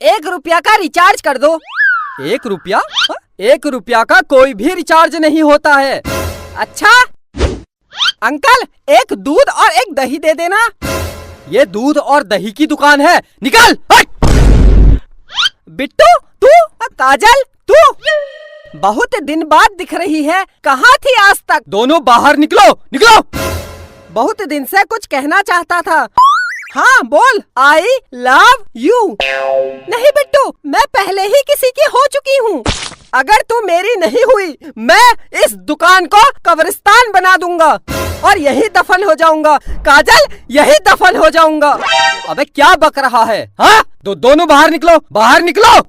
1 रुपया का रिचार्ज कर दो। 1 रुपया? 1 रुपया का कोई भी रिचार्ज नहीं होता है। अच्छा अंकल, एक दूध और एक दही दे देना। ये दूध और दही की दुकान है, निकल हट! बिट्टू तू, काजल तू, बहुत दिन बाद दिख रही है, कहाँ थी आज तक? दोनों बाहर निकलो, निकलो। बहुत दिन से कुछ कहना चाहता था। हाँ बोल। आई लव यू। नहीं बिट्टू, मैं पहले ही किसी की हो चुकी हूँ। अगर तू मेरी नहीं हुई, मैं इस दुकान को कब्रिस्तान बना दूंगा और यही दफन हो जाऊंगा। काजल, यही दफन हो जाऊंगा। अबे क्या बक रहा है? हाँ, दोनों बाहर निकलो, बाहर निकलो।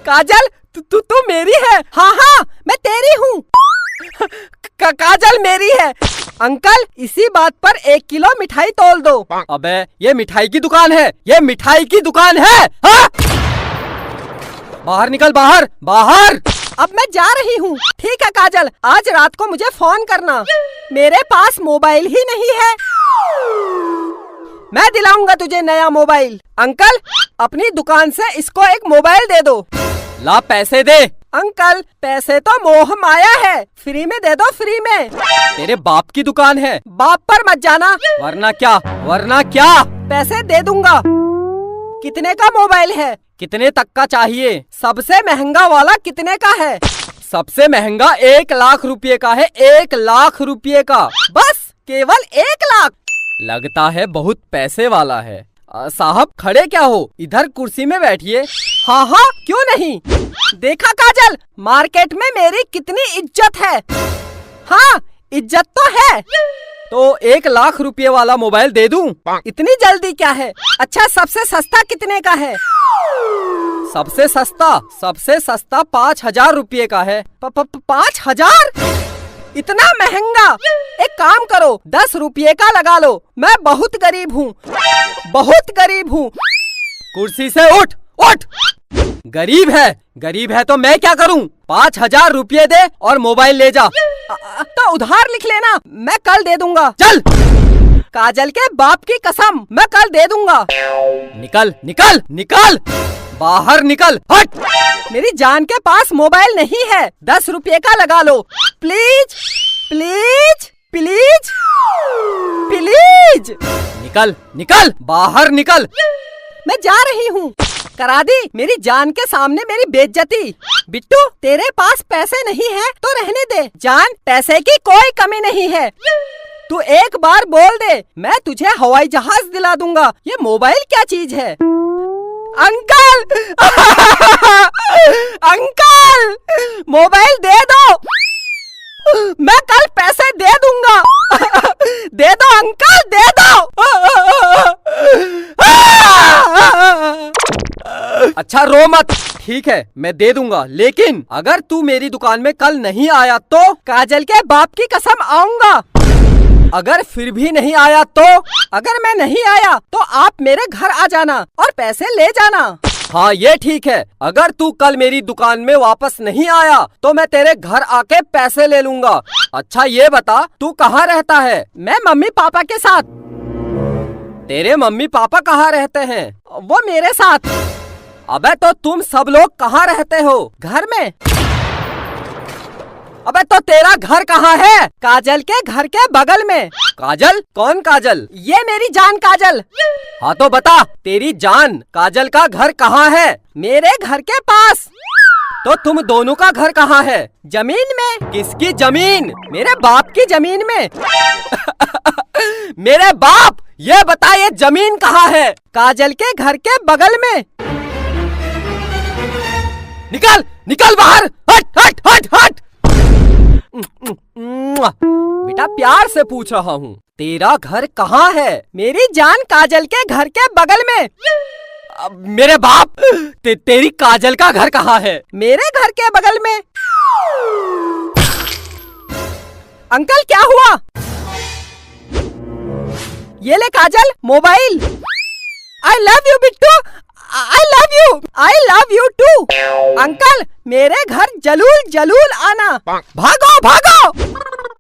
काजल तू मेरी है। हाँ हाँ, मैं तेरी हूँ। काजल मेरी है। अंकल, इसी बात पर 1 किलो मिठाई तोल दो। अबे ये मिठाई की दुकान है, ये मिठाई की दुकान है। हाँ? बाहर निकल, बाहर बाहर। अब मैं जा रही हूँ। ठीक है काजल, आज रात को मुझे फोन करना। मेरे पास मोबाइल ही नहीं है। मैं दिलाऊंगा तुझे नया मोबाइल। अंकल, अपनी दुकान से इसको एक मोबाइल दे दो। ला पैसे दे। अंकल, पैसे तो मोह माया है, फ्री में दे दो, फ्री में। तेरे बाप की दुकान है। बाप पर मत जाना। वरना क्या, वरना क्या? पैसे दे दूंगा। कितने का मोबाइल है? कितने तक का चाहिए? सबसे महंगा वाला कितने का है? सबसे महंगा 1 लाख रुपए का है, 1 लाख रुपए का। बस केवल 1 लाख? लगता है बहुत पैसे वाला है। साहब खड़े क्या हो, इधर कुर्सी में बैठिए। हाँ हाँ, क्यों नहीं। देखा काजल, मार्केट में मेरी कितनी इज्जत है। हाँ, इज्जत तो है। तो 1 लाख रुपए वाला मोबाइल दे दूं? इतनी जल्दी क्या है? अच्छा, सबसे सस्ता कितने का है? सबसे सस्ता 5,000 रुपए का है। 5,000? इतना महंगा? एक काम करो, 10 रुपये का लगा लो। मैं बहुत गरीब हूँ, बहुत गरीब हूँ। कुर्सी से उठ, उठ। गरीब है तो मैं क्या करूं? 5,000 रुपए दे और मोबाइल ले जा। तो उधार लिख लेना, मैं कल दे दूंगा। चल। काजल के बाप की कसम, मैं कल दे दूंगा। निकल निकल निकल, बाहर निकल, हट। मेरी जान के पास मोबाइल नहीं है, 10 रुपये का लगा लो। Please please please please. निकल निकल, बाहर निकल। मैं जा रही हूँ। करा दी मेरी जान के सामने मेरी बेइज्जती। बिट्टू, तेरे पास पैसे नहीं है तो रहने दे। जान, पैसे की कोई कमी नहीं है। तू एक बार बोल दे, मैं तुझे हवाई जहाज दिला दूंगा। ये मोबाइल क्या चीज है? अंकल अंकल, मोबाइल दे दो, मैं कल पैसे दे दूंगा। दे दो अंकल, दे दो। अच्छा रो मत, ठीक है मैं दे दूंगा, लेकिन अगर तू मेरी दुकान में कल नहीं आया तो? काजल के बाप की कसम आऊंगा। अगर फिर भी नहीं आया तो? अगर मैं नहीं आया तो आप मेरे घर आ जाना और पैसे ले जाना। हाँ ये ठीक है, अगर तू कल मेरी दुकान में वापस नहीं आया तो मैं तेरे घर आके पैसे ले लूंगा। अच्छा ये बता, तू कहाँ रहता है? मैं मम्मी पापा के साथ। तेरे मम्मी पापा कहाँ रहते हैं? वो मेरे साथ। अबे तो तुम सब लोग कहाँ रहते हो? घर में। अबे तो तेरा घर कहाँ है? काजल के घर के बगल में। काजल? कौन काजल? ये मेरी जान काजल। हाँ तो बता, तेरी जान काजल का घर कहाँ है? मेरे घर के पास। तो तुम दोनों का घर कहाँ है? जमीन में। किसकी जमीन? मेरे बाप की जमीन में। मेरे बाप, ये बता ये जमीन कहाँ है? काजल के घर के बगल में। निकल निकल बाहर, हट हट हट हट। बेटा प्यार से पूछ रहा हूँ, तेरा घर कहाँ है? मेरी जान काजल के घर के बगल में। मेरे बाप, तेरी काजल का घर कहाँ है? मेरे घर के बगल में। अंकल क्या हुआ? ये ले Kajal, mobile. I love you Bittu, I love you, I love you too. Uncle, मेरे घर जलूल जलूल आना। भागो भागो।